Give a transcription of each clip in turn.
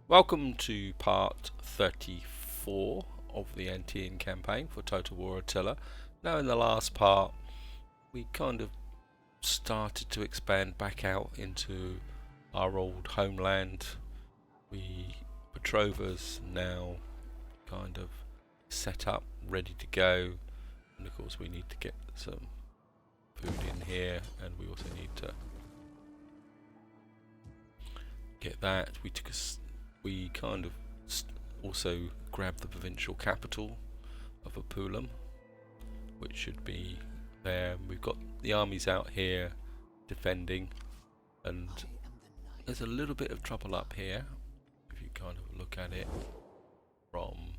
Welcome to part 34 of the Antean campaign for Total War Attila. Now in the last part we kind of started to expand back out into our old homeland. Petrova's now kind of set up, ready to go, and of course we need to get some food in here, and we also need to get that. We kind of also grabbed the provincial capital of Apulum, which should be there. We've got the armies out here defending, and there's a little bit of trouble up here if you kind of look at it from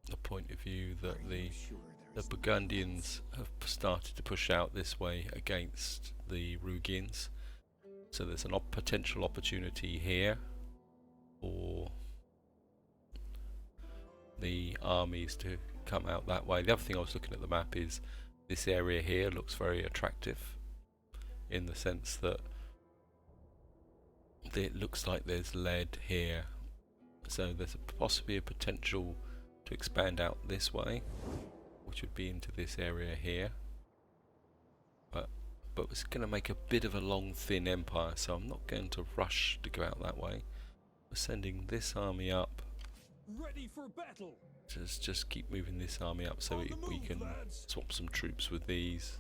the point of view that the Burgundians have started to push out this way against the Rugians. So there's a potential opportunity here for the armies to come out that way. The other thing I was looking at the map is this area here looks very attractive in the sense that it looks like there's lead here. So there's possibly a potential to expand out this way, which would be into this area here. But it's going to make a bit of a long, thin empire, so I'm not going to rush to go out that way. We're sending this army up. Ready for battle. Just keep moving this army up so we can swap some troops with these.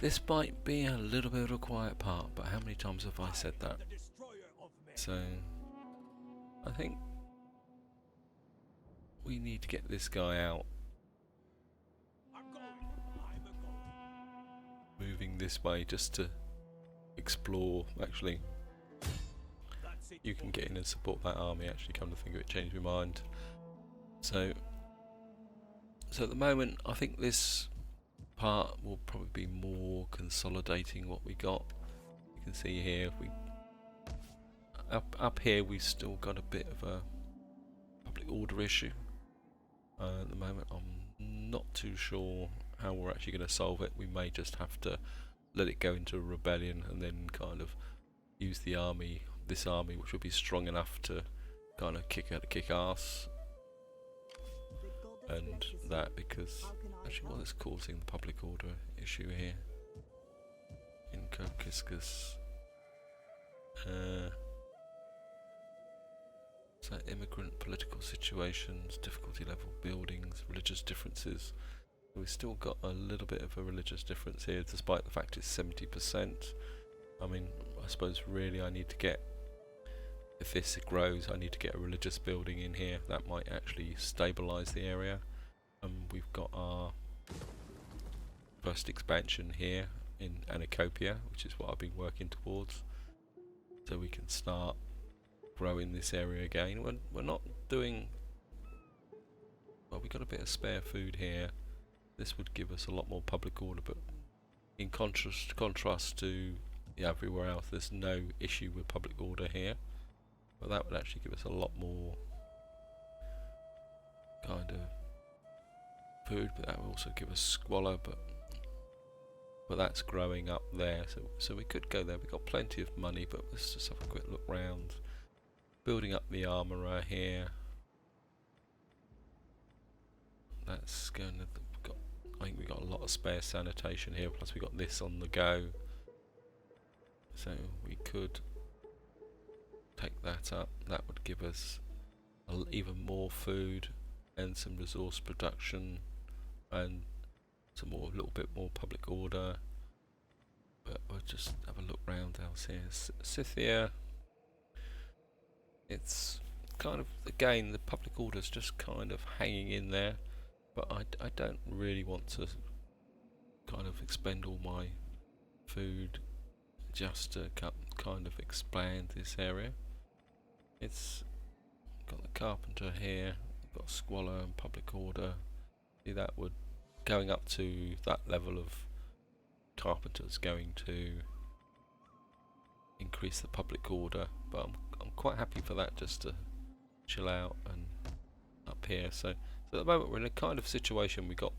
This might be a little bit of a quiet part, but how many times have I said that? So I think we need to get this guy out. Moving this way just to explore. Actually, you can get in and support that army. Actually, come to think of it, changed my mind. So at the moment, I think this part will probably be more consolidating what we got. You can see here, if we up here, we've still got a bit of a public order issue. At the moment, I'm not too sure how we're actually going to solve it. We may just have to let it go into a rebellion and then kind of use the army, this army, which will be strong enough to kind of kick ass. And that, because actually what is causing the public order issue here in Kokiskus? So immigrant political situations, difficulty level buildings, religious differences. We've still got a little bit of a religious difference here, despite the fact it's 70%. I mean, I suppose really I need to get, if this grows, I need to get a religious building in here. That might actually stabilise the area. We've got our first expansion here in Anacopia, which is what I've been working towards. So we can start growing this area again. We're not doing... Well, we've got a bit of spare food here. This would give us a lot more public order, but in contrast to everywhere else, there's no issue with public order here. But that would actually give us a lot more kind of food, but that would also give us squalor, but that's growing up there, so we could go there. We've got plenty of money, but let's just have a quick look round. Building up the armourer here. That's going to... I think we got a lot of spare sanitation here, plus we got this on the go. So we could take that up. That would give us even more food and some resource production and some more, a little bit more public order. But we'll just have a look round else here. Scythia, it's kind of, again, the public order is just kind of hanging in there. But I don't really want to kind of expend all my food just to kind of expand this area. It's got the carpenter here, got squalor and public order. See, that would, going up to that level of carpenters, going to increase the public order. But I'm quite happy for that, just to chill out and up here. So at the moment we're in a kind of situation, we got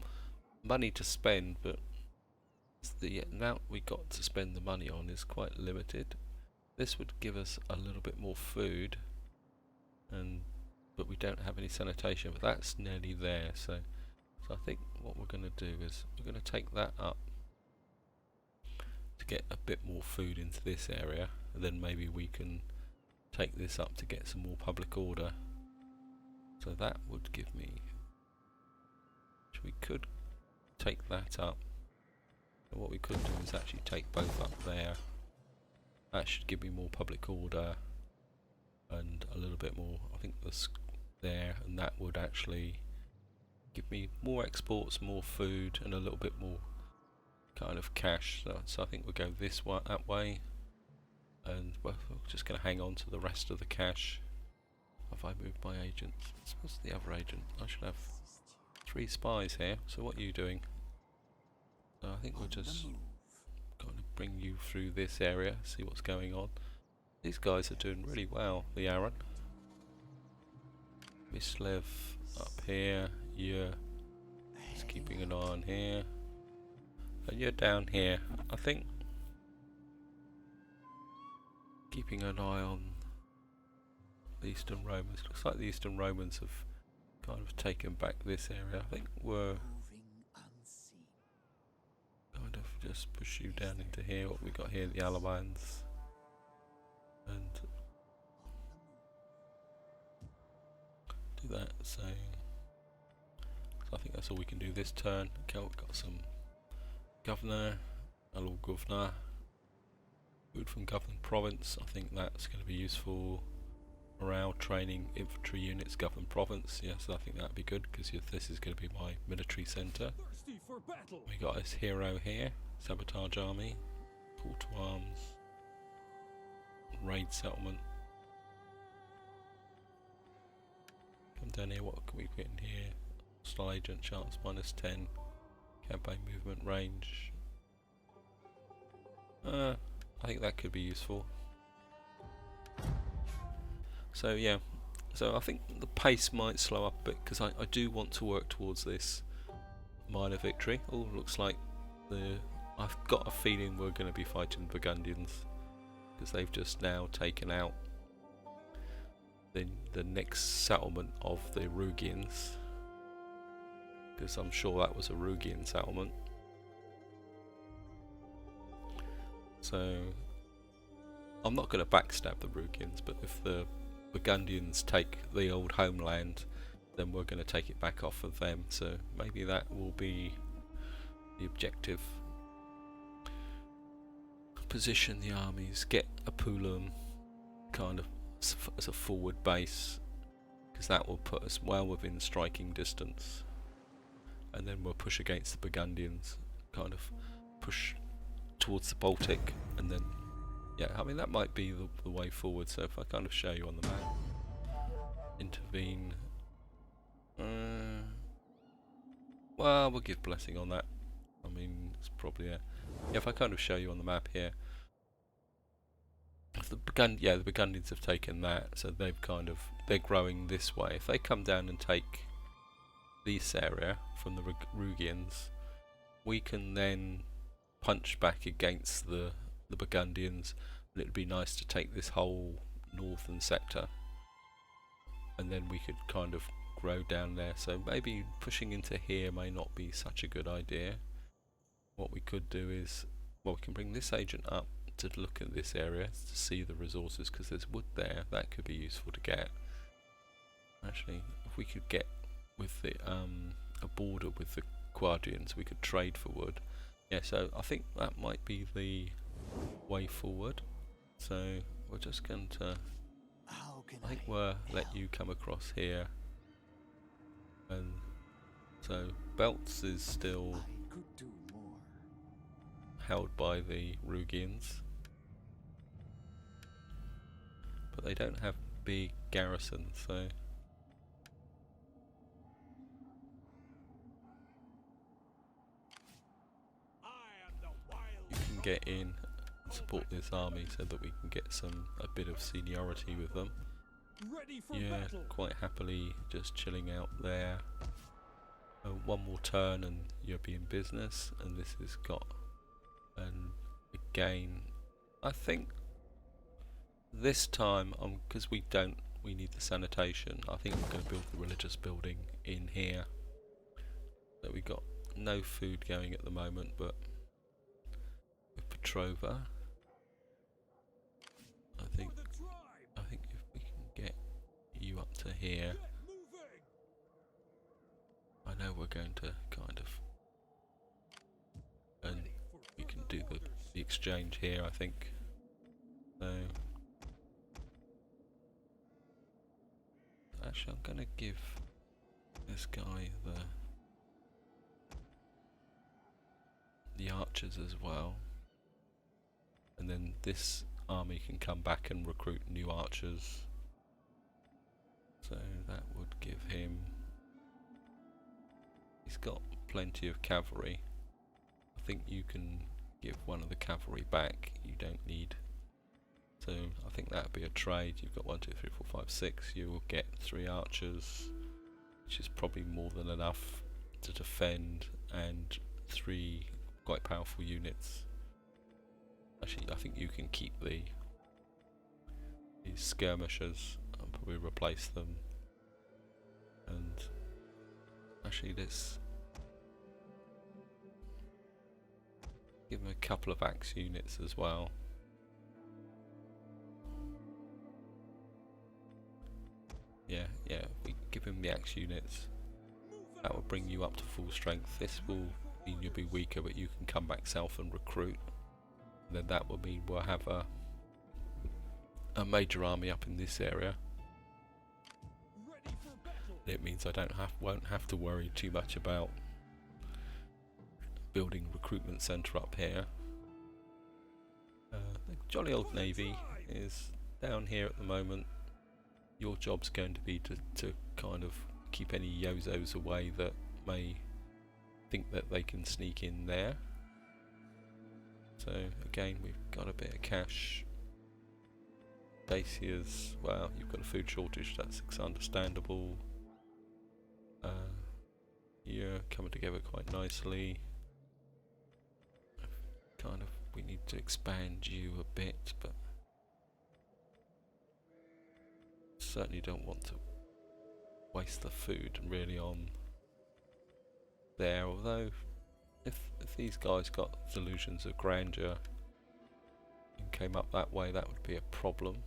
money to spend, but the amount we got to spend the money on is quite limited. This would give us a little bit more food, but we don't have any sanitation, but that's nearly there. So I think what we're going to do is we're going to take that up to get a bit more food into this area, and then maybe we can take this up to get some more public order. So that would give me, we could take that up, and what we could do is actually take both up there. That should give me more public order and a little bit more, I think, there, and that would actually give me more exports, more food, and a little bit more kind of cash. So I think we'll go that way, and we're just going to hang on to the rest of the cash. Have I moved my agent? What's the other agent? I should have 3 spies here. So what are you doing? So I think we're just going to bring you through this area, see what's going on. These guys are doing really well. The Aaron, Mislev up here. You're just keeping an eye on here, and you're down here. I think keeping an eye on the Eastern Romans. Looks like the Eastern Romans have kind of taken back this area. I think we're kind of just push you down into here. What we got here, the Alawans, and do that. So I think that's all we can do this turn. Okay, we've got some governor, a Lord Governor, food from Government Province. I think that's going to be useful. Morale training infantry units, Government Province. Yes, I think that'd be good because this is going to be my military centre. We got this hero here, Sabotage Army, Call to Arms, Raid Settlement. Come down here. What can we put in here? Hostile agent chance -10. Campaign movement range. I think that could be useful. So yeah, so I think the pace might slow up a bit because I do want to work towards this minor victory. Oh, looks like I've got a feeling we're going to be fighting Burgundians because they've just now taken out the next settlement of the Rugians, because I'm sure that was a Rugian settlement. So I'm not going to backstab the Rugians, but if the Burgundians take the old homeland, then we're going to take it back off of them. So maybe that will be the objective. Position the armies, get Apulum kind of as a forward base, because that will put us well within striking distance, and then we'll push against the Burgundians, kind of push towards the Baltic, and then yeah, I mean that might be the way forward. So if I kind of show you on the map, intervene, well, we'll give blessing on that. I mean, it's probably yeah, if I kind of show you on the map here, if the Burgundians have taken that, so they're growing this way. If they come down and take this area from the Rugians, we can then punch back against the Burgundians, and it'd be nice to take this whole northern sector, and then we could kind of grow down there. So maybe pushing into here may not be such a good idea. What we could do is, well, we can bring this agent up to look at this area to see the resources, because there's wood there that could be useful to get. Actually, if we could get with the a border with the Quadrians, we could trade for wood. Yeah, so I think that might be the way forward. So we're just going to, I think we'll let you come across here, and so Belts is still held by the Rugians, but they don't have big garrisons, so you can get in and support this army so that we can get a bit of seniority with them. Yeah, quite happily just chilling out there. One more turn and you'll be in business, and this has got, and again I think this time, because we need the sanitation, I think we're going to build the religious building in here. So we've got no food going at the moment, but with Petrova, I think if we can get you up to here, I know we're going to kind of, and we can do the exchange here, I think. So actually, I'm going to give this guy the archers as well, and then this army can come back and recruit new archers. So that would give him. He's got plenty of cavalry. I think you can give one of the cavalry back. You don't need. So I think that would be a trade. You've got 1, 2, 3, 4, 5, 6. You will get 3 archers, which is probably more than enough to defend, and 3 quite powerful units. Actually, I think you can keep these skirmishers and probably replace them. And actually, let's give them a couple of axe units as well. Yeah, if we give him the axe units, that will bring you up to full strength. This will mean you'll be weaker, but you can come back south and recruit. And then that will mean we'll have a major army up in this area. It means I won't have to worry too much about building recruitment centre up here. The jolly old navy is down here at the moment. Your job's going to be to kind of keep any yozos away that may think that they can sneak in there. So again, we've got a bit of cash. Dacia's, well, you've got a food shortage, that's understandable. You're coming together quite nicely. Kind of, we need to expand you a bit, but certainly don't want to waste the food really on there. Although, if these guys got delusions of grandeur and came up that way, that would be a problem.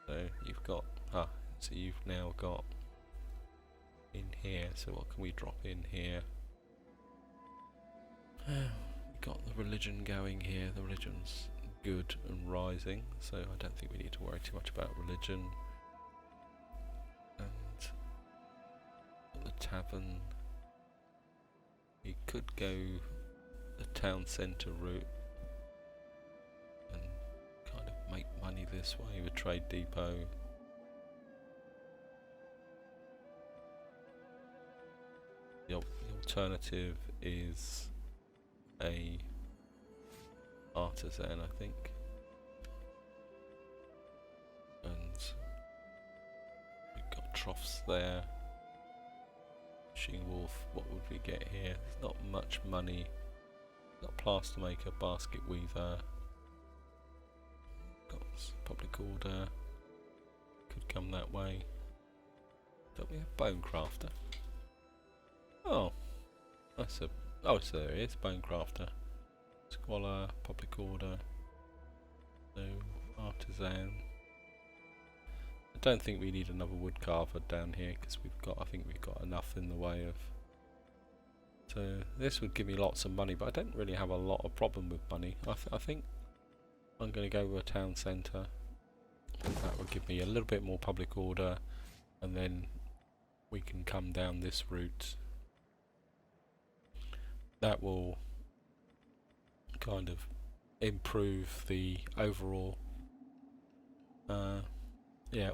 So you've got, so you've now got in here. So what can we drop in here? We've got the religion going here. The religion's good and rising, so I don't think we need to worry too much about religion. And the tavern, we could go the town centre route and kind of make money this way with trade depot. The alternative is a artisan, I think, and we've got troughs there. Fishing wolf, what would we get here? There's not much money. Got plaster maker, basket weaver, got public order, could come that way. Don't we have bone crafter? Oh, that's a, oh, so there he is, bone crafter. Squalor, public order, no artisan. I don't think we need another wood carver down here because I think we've got enough in the way of. So this would give me lots of money, but I don't really have a lot of problem with money. I think I'm going to go with a town centre. That will give me a little bit more public order, and then we can come down this route. That will kind of improve the overall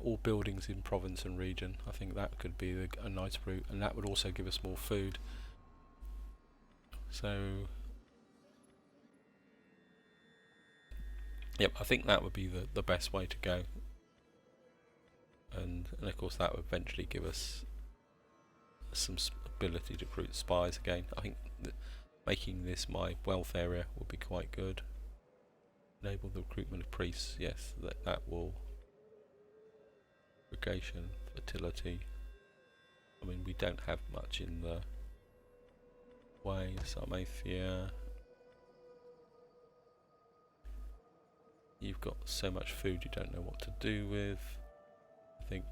all buildings in province and region. I think that could be a nice route, and that would also give us more food. So yep, I think that would be the best way to go, and of course that would eventually give us some ability to recruit spies again. I think that making this my wealth area would be quite good. Enable the recruitment of priests. Yes, that will. Irrigation, fertility. I mean, we don't have much in the way. Sarmathia. You've got so much food you don't know what to do with. I think.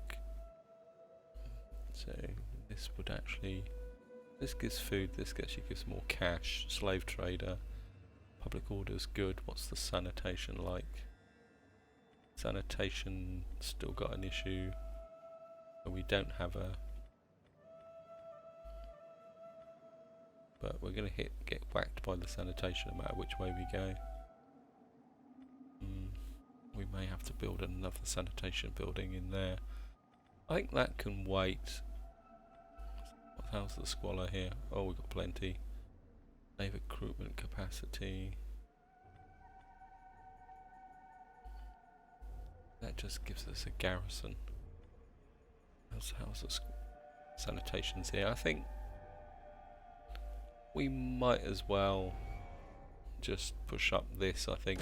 So this would actually. This gives food. This actually gives more cash. Slave trader. Public order is good. What's the sanitation like? Sanitation still got an issue. But we don't have a. But we're going to get whacked by the sanitation no matter which way we go. We may have to build another sanitation building in there. I think that can wait. How's the squalor here? Oh, we've got plenty. Slave recruitment capacity. That just gives us a garrison. How's the sanitation's here? I think we might as well just push up this, I think,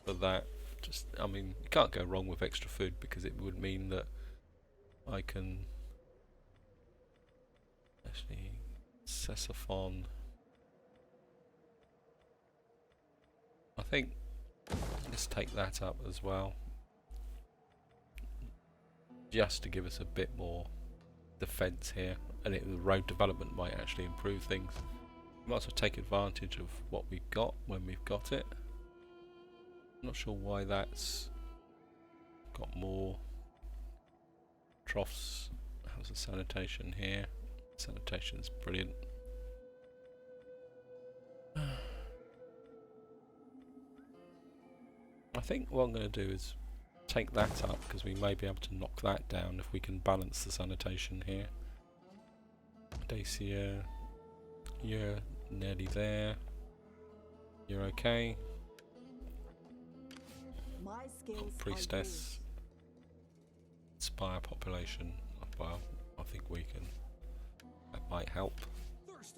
for that. Just, I mean, you can't go wrong with extra food because it would mean that I can actually Ctesiphon. I think let's take that up as well, just to give us a bit more defence here, and the road development might actually improve things. We might as well take advantage of what we've got when we've got it. I'm not sure why that's got more troughs. How's the sanitation here? Sanitation's brilliant. I think what I'm going to do is take that up because we may be able to knock that down if we can balance the sanitation here. Dacia, you're nearly there. You're okay. Got priestess. Spire population. Well, I think we can. That might help.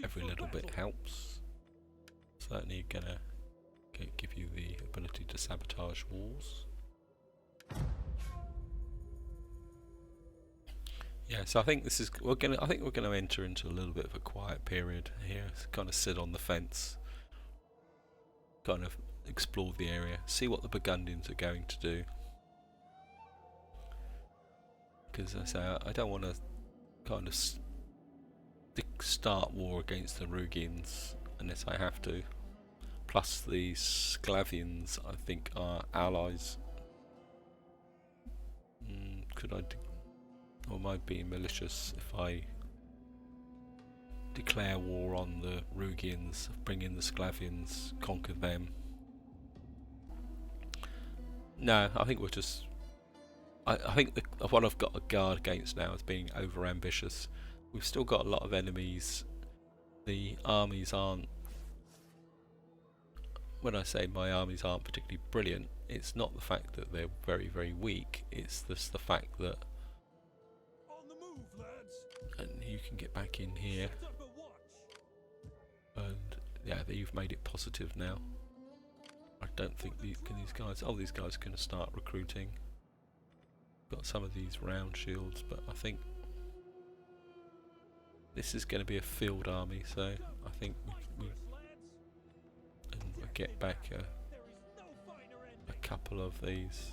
Every little bit helps. Certainly gonna give you the ability to sabotage walls. Yeah, so I think this is I think we're gonna enter into a little bit of a quiet period here. Kind of sit on the fence. Kind of explore the area, see what the Burgundians are going to do. Because I say I don't want to kind of start war against the Rugians unless I have to. Plus the Sclavians, I think, are allies. Could I? Or am I being malicious if I declare war on the Rugians, bring in the Sclavians, conquer them? No, I think we're just. I think what I've got a guard against now is being over ambitious. We've still got a lot of enemies. The armies aren't. When I say my armies aren't particularly brilliant, it's not the fact that they're very, very weak. It's just the fact that. On the move, lads. And you can get back in here. And yeah, you've made it positive now. I don't think these guys. Oh, these guys are going to start recruiting. Got some of these round shields, but I think this is going to be a field army. So I think we get back a couple of these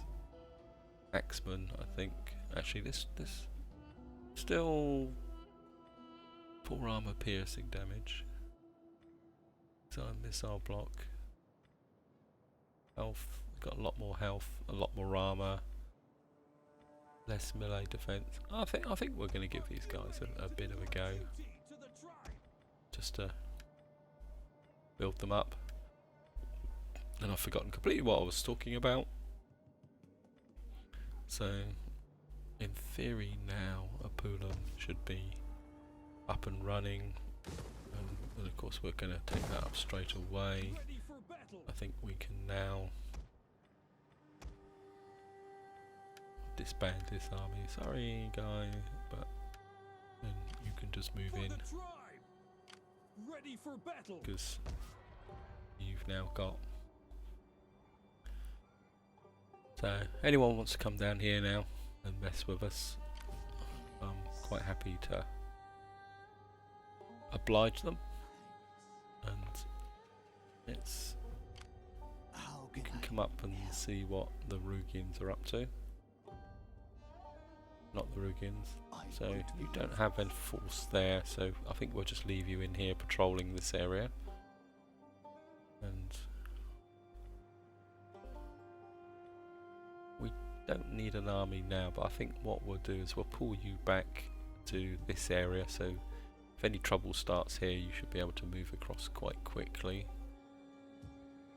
axemen. I think actually this still 4 armor piercing damage. So missile block. Health, got a lot more health, a lot more armor, less melee defense. I think we're going to give these guys a bit of a go, just to build them up. And I've forgotten completely what I was talking about. So, in theory now, Attila should be up and running, and of course we're going to take that up straight away. I think we can now disband this army. Sorry, guy, but then you can just move in because you've now got So anyone wants to come down here now and mess with us, I'm quite happy to oblige them. And it's you can come up and see what the Rugians are up to. Not the Rugians. So you don't have any force there, so I think we'll just leave you in here patrolling this area. And we don't need an army now, but I think what we'll do is we'll pull you back to this area, so if any trouble starts here you should be able to move across quite quickly.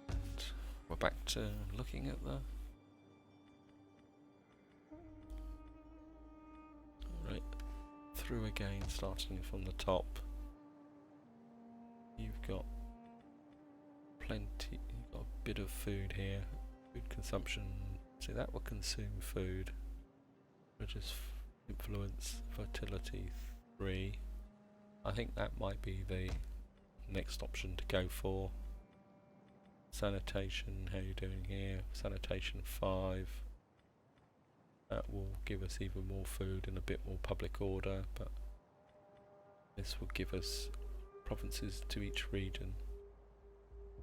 And we're back to looking at the... Right, through again, starting from the top. You've got plenty, you've got a bit of food here. Food consumption, see that will consume food. Religious influence, fertility 3. I think that might be the next option to go for. Sanitation, how are you doing here? Sanitation 5. That will give us even more food and a bit more public order, but this will give us provinces to each region.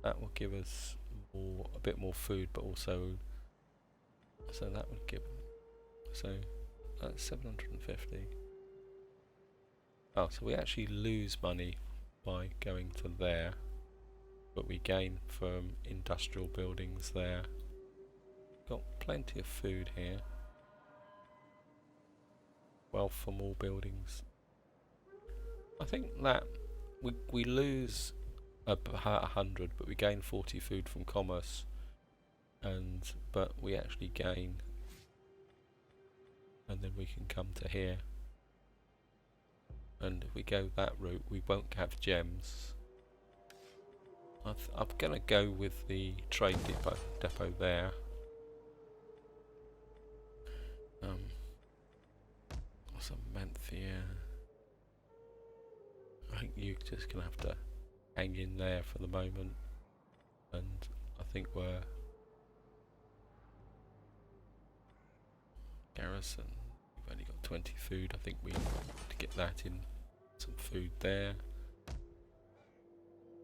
That will give us a bit more food, but also, so that would give, so that's 750. Oh, so we actually lose money by going to there, but we gain from industrial buildings there. Got plenty of food here. Wealth from all buildings. I think that we lose 100, but we gain 40 food from commerce, but we actually gain, and then we can come to here. And if we go that route, we won't have gems. I'm gonna go with the trade depot there. What's a Antean? I think you're just gonna have to hang in there for the moment, and I think we're garrison. We've only got 20 food. I think we need to get that in. Some food there.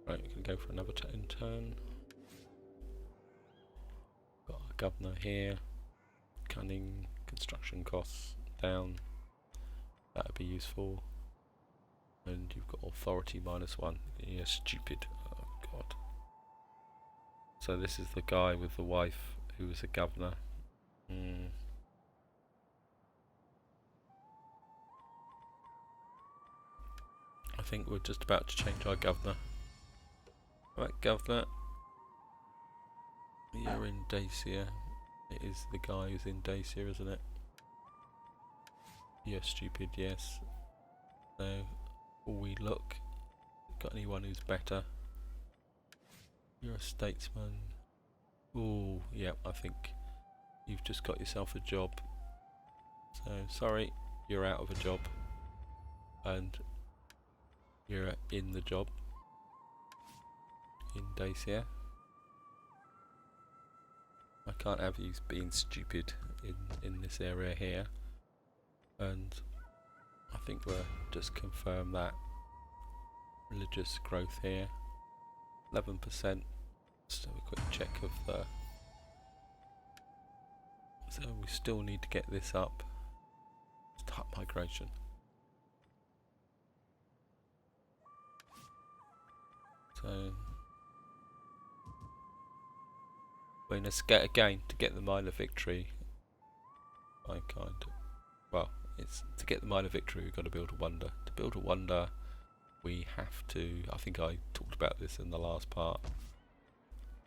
Right, we can go for another turn. Got our governor here. Cunning, construction costs down. That would be useful. And you've got authority -1. Yeah, stupid. Oh god. So this is the guy with the wife who was a governor. I think we're just about to change our governor. Right, governor. You're in Dacia. It is the guy who's in Dacia, isn't it? You're stupid, yes. So, will we look? Got anyone who's better? You're a statesman. Ooh, yeah, I think you've just got yourself a job. So, sorry, you're out of a job. And you're in the job. In Dacia. I can't have you being stupid in this area here. And I think we'll just confirm that. Religious growth here. 11%. Let's have a quick check of the... So we still need to get this up. Start migration. So... We're going to again, to get the minor victory. It's to get the minor victory we've got to build a wonder. To build a wonder we have to, I think I talked about this in the last part,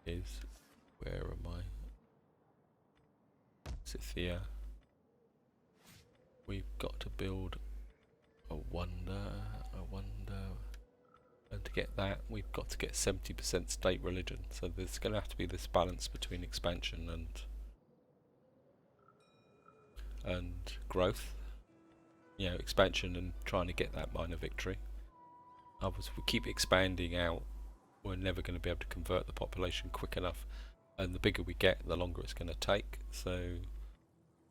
is, where am I? Scythia. We've got to build a wonder, and to get that we've got to get 70% state religion, so there's going to have to be this balance between expansion and growth. You know, expansion and trying to get that minor victory. We keep expanding out, we're never going to be able to convert the population quick enough and the bigger we get, the longer it's going to take. So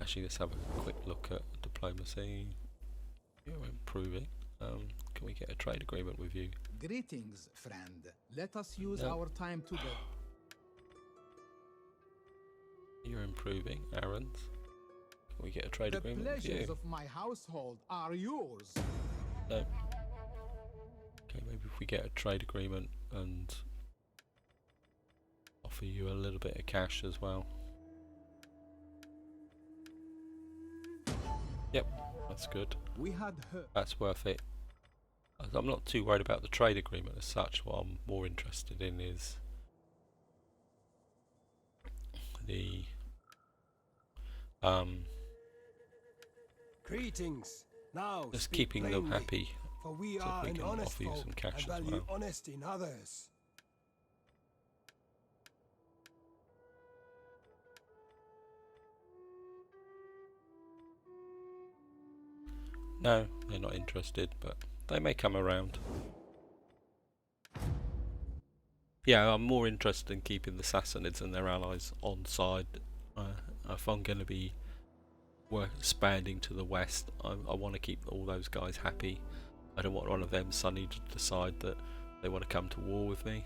actually, let's have a quick look at diplomacy. You're improving. Can we get a trade agreement with you? Greetings, friend. Let us use No. our time together. You're improving, errands. Can we get a trade The agreement with pleasures you? of my household are yours. No. Okay, maybe if we get a trade agreement and offer you a little bit of cash as well. Yep, that's good. We had heard. That's worth it. I'm not too worried about the trade agreement as such. What I'm more interested in is the Greetings. Now just speak keeping them plainly, happy, for we so are we an can honest offer you folk some cash and as value well. honesty in others. No, they're not interested, but they may come around. Yeah, I'm more interested in keeping the Sassanids and their allies on side. If I'm going to be expanding to the west, I want to keep all those guys happy. I don't want one of them suddenly to decide that they want to come to war with me.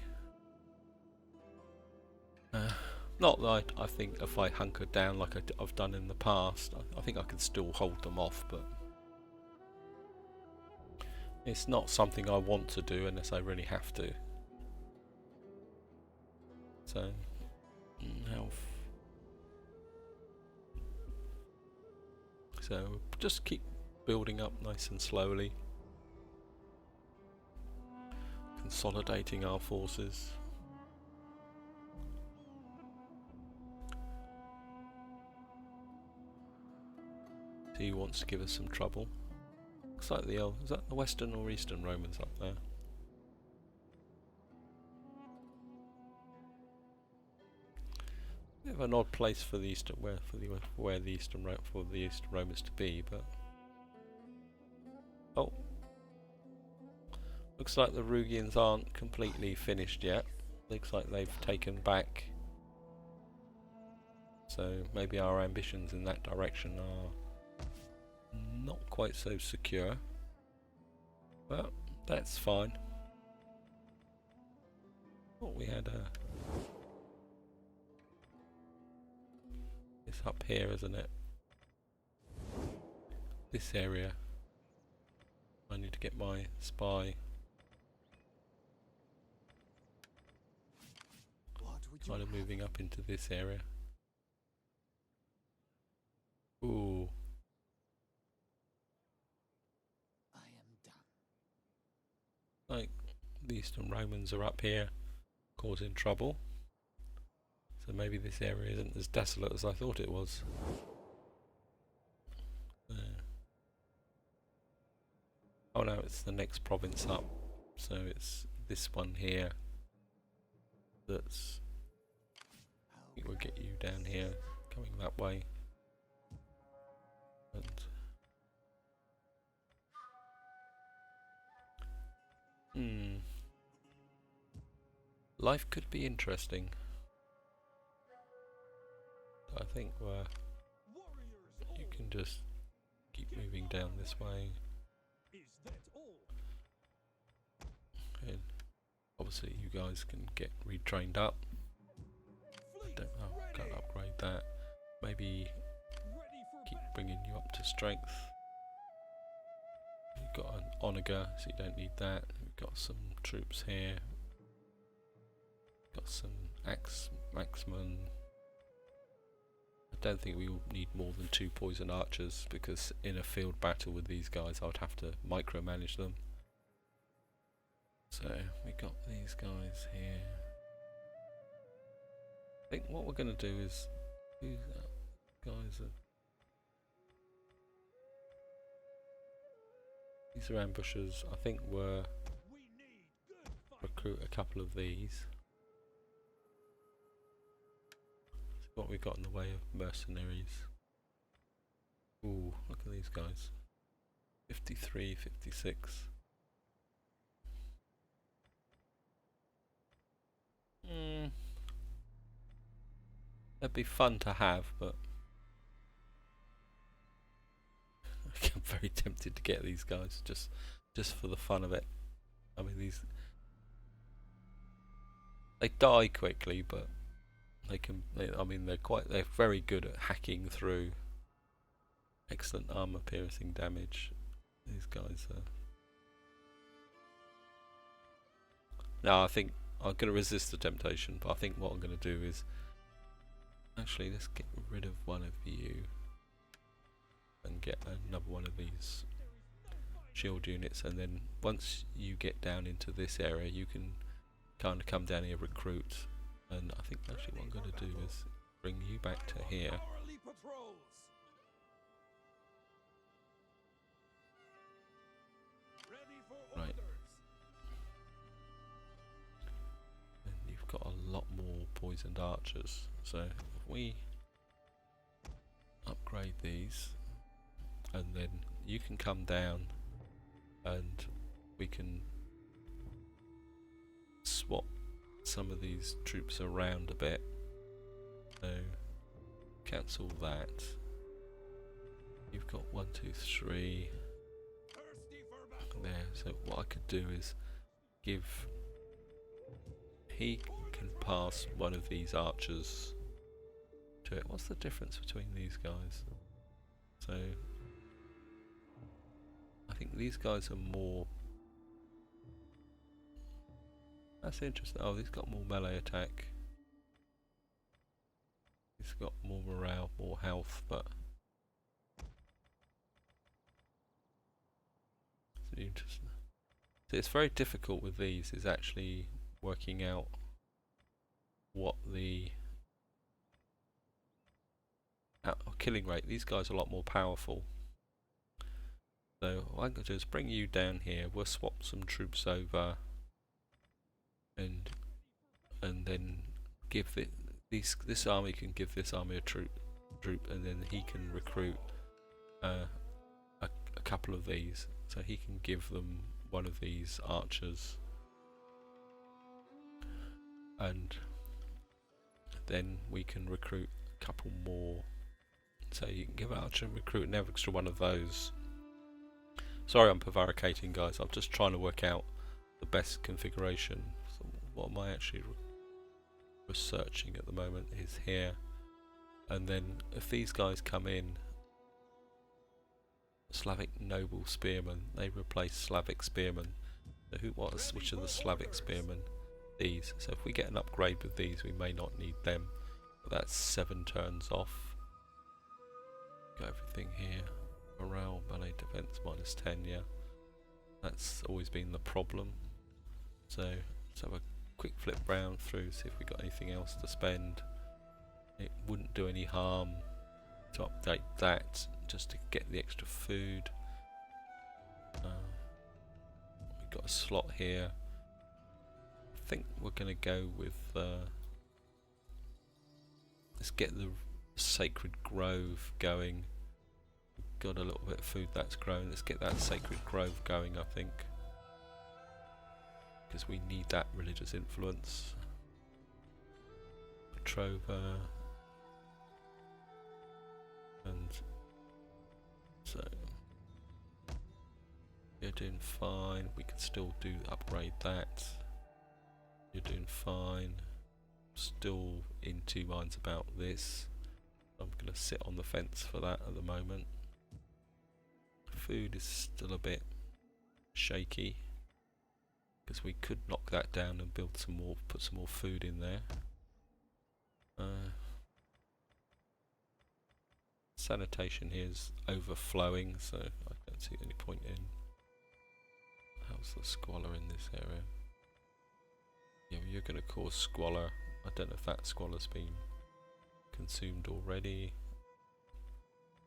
Not that I think if I hunker down like I've done in the past, I think I can still hold them off, but it's not something I want to do unless I really have to. So, health. So, just keep building up nice and slowly. Consolidating our forces. He wants to give us some trouble. Looks like the is that the Western or Eastern Romans up there? Bit of an odd place for the Eastern where the Eastern Romans to be, but oh, looks like the Rugians aren't completely finished yet. Looks like they've taken back. So maybe our ambitions in that direction are not quite so secure, but that's fine. Oh, we had a it's up here, isn't it? This area. I need to get my spy. What would you Kind of have? moving up into this area. Ooh. I am done. Like, the Eastern Romans are up here causing trouble. So maybe this area isn't as desolate as I thought it was. Oh no, it's the next province up. So it's this one here. That's... I think we'll get you down here, coming that way. And... Life could be interesting. I think you can just keep moving down this way. Is that all? And obviously you guys can get retrained up. Fleet Don't know, can't ready. upgrade that. Maybe Ready for keep battle. bringing you up to strength. You've got an onager, so you don't need that. We've got some troops here. Got some axemen. I don't think we will need more than 2 poison archers, because in a field battle with these guys I would have to micromanage them. So we got these guys here. I think what we're going to do is these are ambushers. I think we're We need good fight. recruit a couple of these. What we've got in the way of mercenaries. Ooh, look at these guys. 53, 56. They'd be fun to have, but I'm very tempted to get these guys just for the fun of it. I mean, they die quickly, but I mean, they're very good at hacking through. Excellent armor piercing damage. These guys are. No, I think I'm going to resist the temptation, but I think what I'm going to do is actually let's get rid of one of you and get another one of these shield units, and then once you get down into this area, you can kind of come down here, recruit, and I think actually what I'm going to do is bring you back to here. Hourly patrols. Ready for Right. orders. And you've got a lot more poisoned archers, so if we upgrade these, and then you can come down and we can swap some of these troops around a bit. So cancel that. You've got 1, 2, 3 Thirsty for battle. there. So what I could do is he can pass one of these archers to it. What's the difference between these guys? So I think these guys are more. That's interesting. Oh, he's got more melee attack. He's got more morale, more health, but it's interesting. So it's very difficult with these, is actually working out what the killing rate. These guys are a lot more powerful. So what I'm going to do is bring you down here. We'll swap some troops over, and then give this army can give this army a troop, and then he can recruit a couple of these. So he can give them one of these archers, and then we can recruit a couple more. So you can give archer and recruit an extra one of those. Sorry, I'm prevaricating, guys. I'm just trying to work out the best configuration. So what am I actually researching at the moment is here, and then if these guys come in, Slavic noble spearmen, they replace Slavic spearmen. So which are the Slavic spearmen? These. So if we get an upgrade with these, we may not need them. But that's 7 turns off. Got everything here. Morale, melee defense -10. Yeah, that's always been the problem. So let's have a quick flip round through, see if we got anything else to spend. It wouldn't do any harm to update that just to get the extra food. We've got a slot here. I think we're going to go with let's get the Sacred Grove going. We've got a little bit of food that's grown. Let's get that Sacred Grove going, I think, because we need that religious influence. Petrova, and so you're doing fine. We can still upgrade that. You're doing fine. Still in 2 minds about this. I'm going to sit on the fence for that at the moment. Food is still a bit shaky, because we could knock that down and build some more, put some more food in there. Sanitation here is overflowing, so I don't see any point in. How's the squalor in this area? Yeah, well, you're going to cause squalor. I don't know if that squalor's been consumed already.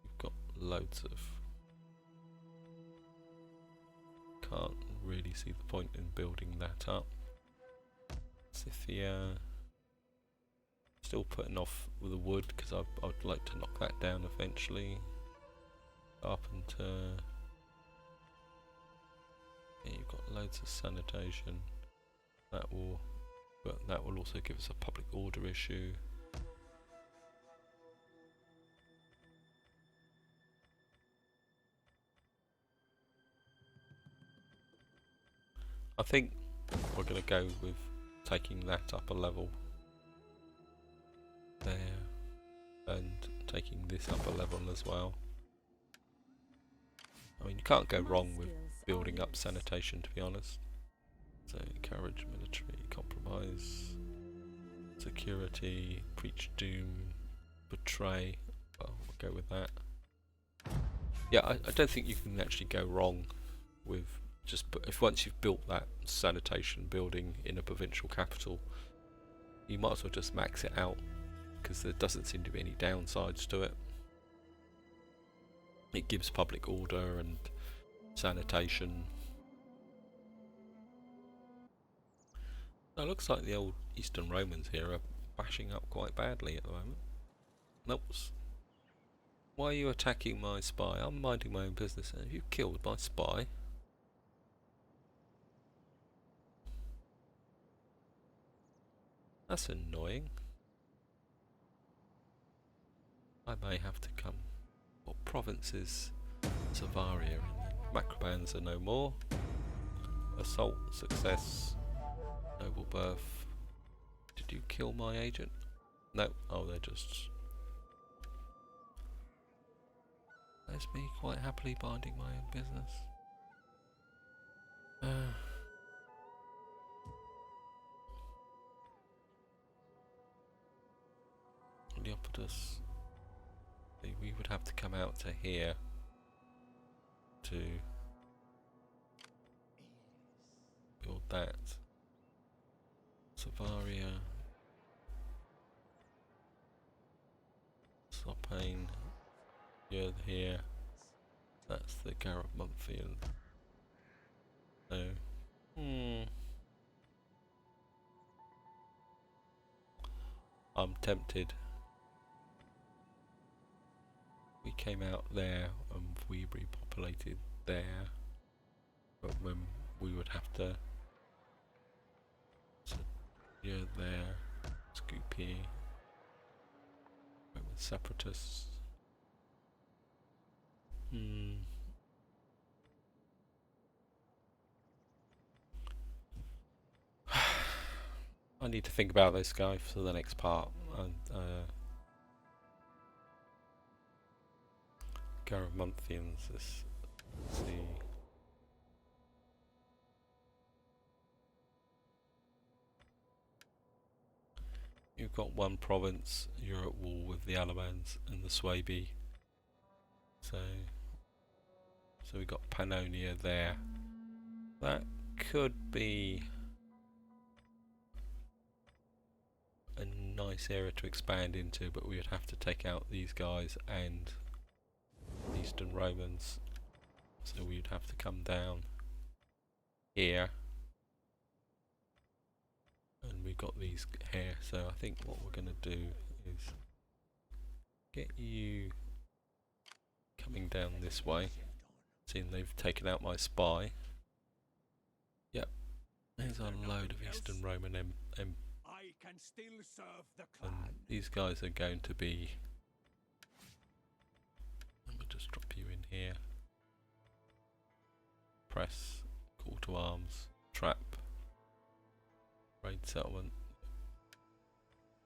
You've got loads of. Can't really see the point in building that up. Scythia. Still putting off with the wood, because I'd like to knock that down eventually. Carpenter. Yeah, you've got loads of sanitation. That will also give us a public order issue. I think we're going to go with taking that up a level there and taking this up a level as well. I mean, you can't go wrong with building up sanitation, to be honest. So encourage military compromise, security, preach doom, betray. Well, we'll go with that. Yeah, I don't think you can actually go wrong with just if once you've built that sanitation building in a provincial capital, you might as well just max it out because there doesn't seem to be any downsides to it. It gives public order and sanitation. It looks like the old Eastern Romans here are bashing up quite badly at the moment. Nope. Why are you attacking my spy? I'm minding my own business. Have you killed my spy? That's annoying. I may have to come. What provinces? Savaria. Macrobans are no more. Assault, success, noble birth. Did you kill my agent? No. Oh, they're just... There's me quite happily minding my own business. Leopardus. We would have to come out to here to build that. Savaria. Sopane. Yeah, here. That's the Garamontian. So, I'm tempted. We came out there and we repopulated there, but when we would have to. So, yeah, there. Scoop here. Roman separatists. I need to think about this guy for the next part. And Garamontians. Let's see. You've got one province. You're at war with the Alamans and the Swabi. So we got Pannonia there. That could be a nice area to expand into, but we would have to take out these guys and Eastern Romans. So we'd have to come down here. And we've got these here. So I think what we're going to do is get you coming down this way. Seeing they've taken out my spy. Yep. There's a load of Eastern Roman I can still serve the clan. and these guys are going to be... Let me just drop you in here. Press, call to arms, trap, raid settlement.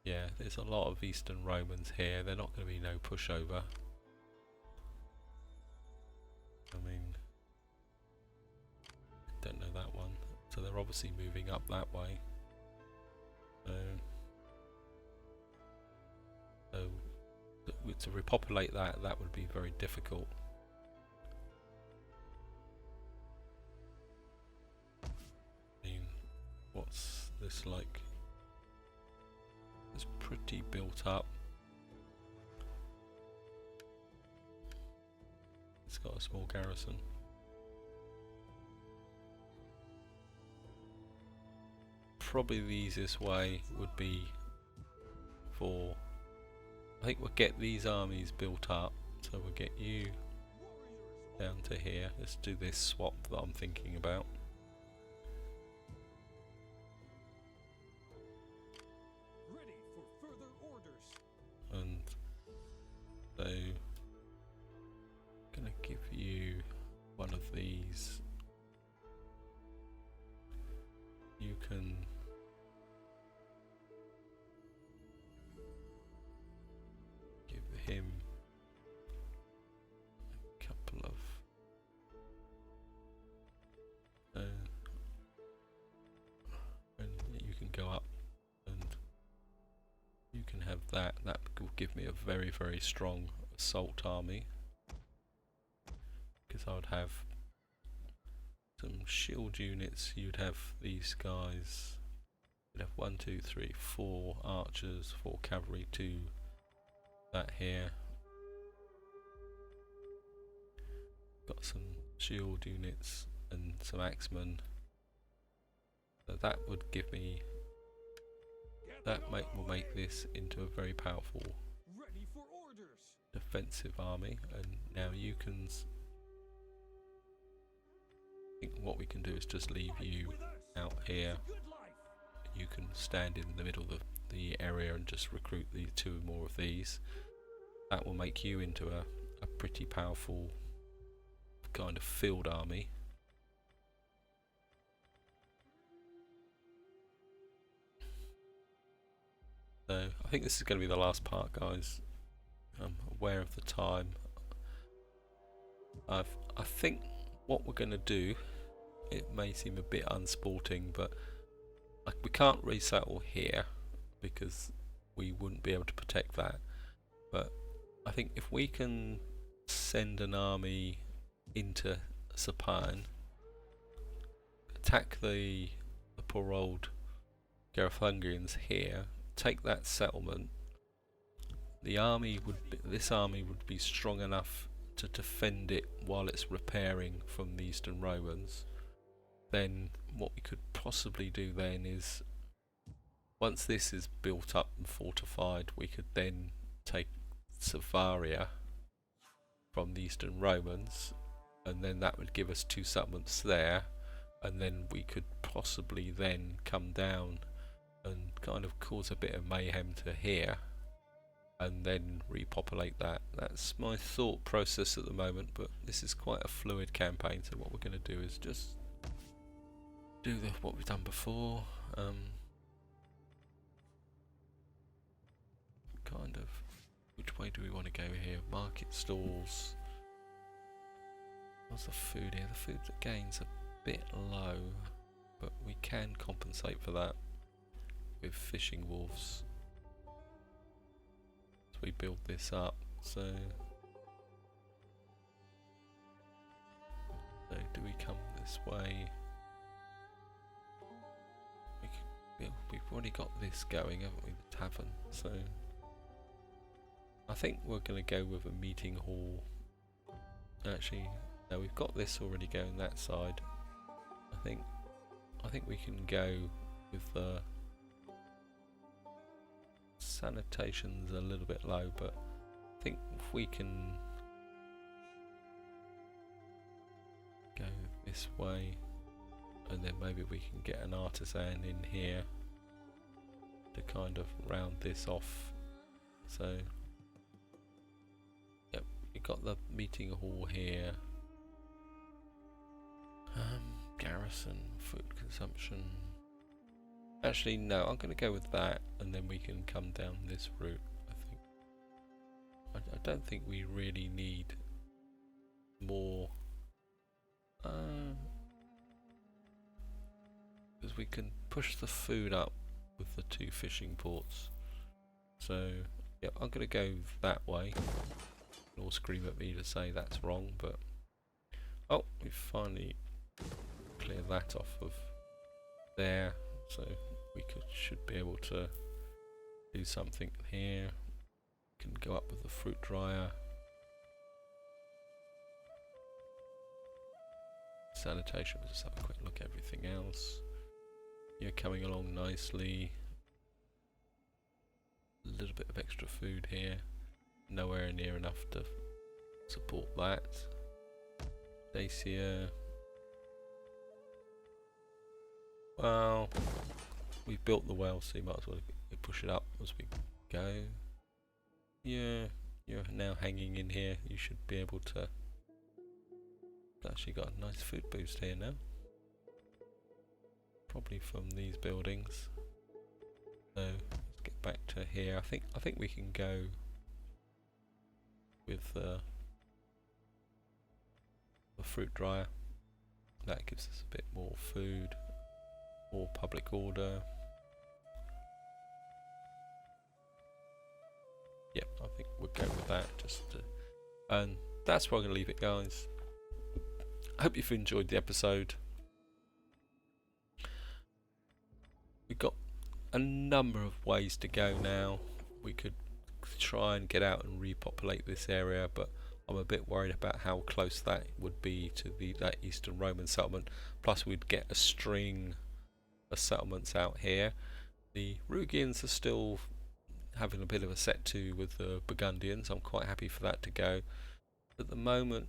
Yeah, there's a lot of Eastern Romans here. They're not going to be no pushover. I mean, don't know that one. So they're obviously moving up that way. So to repopulate that would be very difficult. I mean, what's this like? It's pretty built up. It's got a small garrison. Probably the easiest way would be for... I think we'll get these armies built up, so we'll get you down to here. Let's do this swap that I'm thinking about. Ready for further orders. And so gonna give you one of these that, that will give me a very, very strong assault army. Because I would have some shield units, you'd have these guys, you'd have 1, 2, 3, 4 archers, 4 cavalry, 2 that here. Got some shield units and some axemen. So that would give me, will make this into a very powerful Ready for orders. defensive army. And now you can I think what we can do is just leave you out here. Good life. You can stand in the middle of the area and just recruit the 2 more of these. That will make you into a pretty powerful kind of field army. So I think this is going to be the last part, guys. I'm aware of the time. I think what we're going to do, it may seem a bit unsporting, but we can't resettle here because we wouldn't be able to protect that. But I think if we can send an army into Sapan, attack the poor old Garethungians here, take that settlement, this army would be strong enough to defend it while it's repairing from the Eastern Romans. Then what we could possibly do then is, once this is built up and fortified, we could then take Savaria from the Eastern Romans, and then that would give us 2 settlements there, and then we could possibly then come down and kind of cause a bit of mayhem to here and then repopulate that. That's my thought process at the moment, but this is quite a fluid campaign, so what we're going to do is just do what we've done before. Kind of, which way do we want to go here? Market stalls. What's the food here? The food again's a bit low, but we can compensate for that with fishing wolves. So we build this up. So do we come this way? We've already got this going, haven't we? The tavern. So I think we're going to go with a meeting hall. Actually, no, we've got this already going that side. I think we can go with the sanitation's a little bit low, but I think if we can go this way, and then maybe we can get an artisan in here to kind of round this off. So yep, we've got the meeting hall here. Garrison, food consumption. Actually, no, I'm going to go with that, and then we can come down this route. I think. I don't think we really need more, because we can push the food up with the 2 fishing ports. So, yeah, I'm going to go that way. You'll scream at me to say that's wrong, but oh, we finally clear that off of there, so we should be able to do something here. Can go up with the fruit dryer. Sanitation, we'll just have a quick look at everything else. You're coming along nicely. A little bit of extra food here. Nowhere near enough to support that. Dacia. Well, we've built the well, so you might as well push it up as we go. Yeah, you're now hanging in here. You should be able to. Actually got a nice food boost here now. Probably from these buildings. So let's get back to here. I think we can go with the fruit dryer. That gives us a bit more food. More public order. I think we'll go with that. And that's where I'm going to leave it, guys. I hope you've enjoyed the episode. We've got a number of ways to go now. We could try and get out and repopulate this area, but I'm a bit worried about how close that would be to that Eastern Roman settlement. Plus we'd get a string of settlements out here. The Rugians are still having a bit of a set to with the Burgundians. I'm quite happy for that to go. At the moment,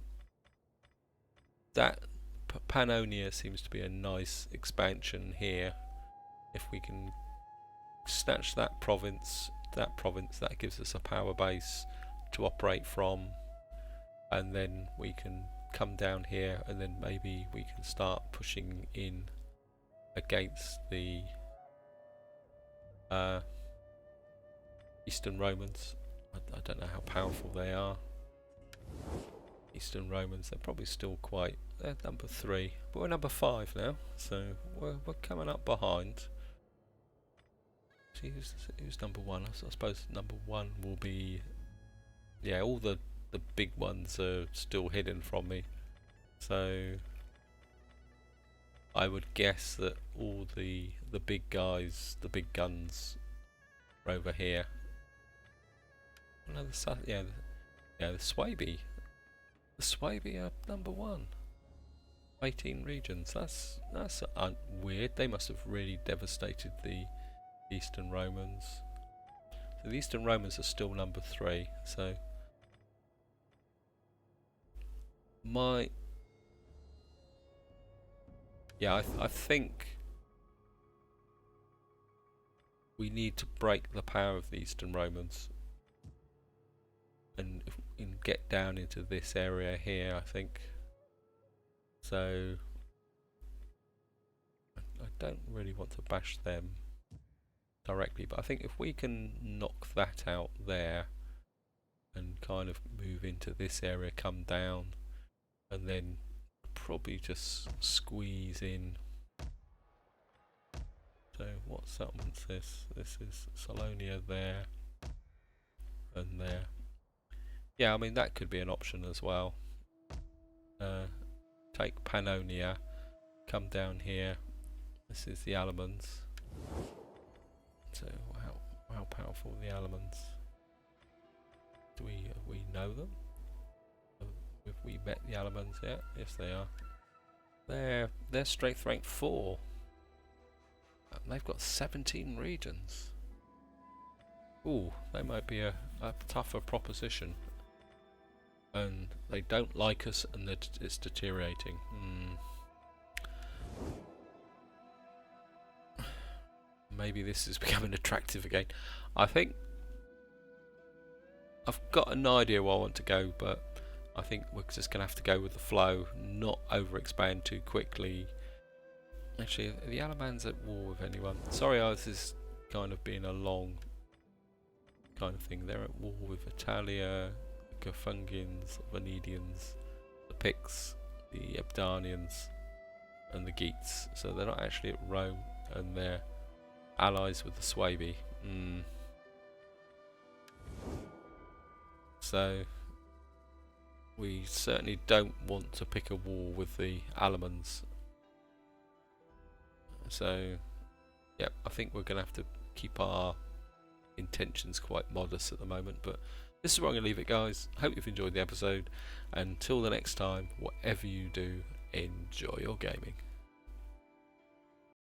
that Pannonia seems to be a nice expansion here. If we can snatch that province, that gives us a power base to operate from, and then we can come down here, and then maybe we can start pushing in against the Eastern Romans. I don't know how powerful they are. Eastern Romans, they're probably still they're number 3, but we're number 5 now, so we're coming up behind. See, who's number 1? I suppose number 1 will be, yeah, all the big ones are still hidden from me, so I would guess that all the big guys, the big guns, are over here. No, the Swabi. The Swabi are number 1. 18 regions. That's weird. They must have really devastated the Eastern Romans. So the Eastern Romans are still number 3. So I think we need to break the power of the Eastern Romans and get down into this area here, I think. So I don't really want to bash them directly, but I think if we can knock that out there and kind of move into this area, come down, and then probably just squeeze in. So what settlement's this? This is Salonia there and there. Yeah, I mean that could be an option as well. Take Pannonia, come down here. This is the Alemans. So how powerful are the Alemans? Do we know them? Have we met the Alemans yet? Yes, they are. They're strength rank 4. And they've got 17 regions. Ooh, they might be a tougher proposition. And they don't like us, and it's deteriorating. Maybe this is becoming attractive again. I think I've got an idea where I want to go, but I think we're just going to have to go with the flow, not overexpand too quickly. Actually, are the Alemans at war with anyone? Sorry, this is kind of being a long kind of thing. They're at war with Attila, the Gafungians, the Venedians, the Picts, the Abdanians, and the Geats. So they're not actually at Rome, and they're allies with the Swabi. So we certainly don't want to pick a war with the Alemans. So yeah, I think we're going to have to keep our intentions quite modest at the moment, but this is where I'm going to leave it, guys. I hope you've enjoyed the episode. Until the next time, whatever you do, enjoy your gaming.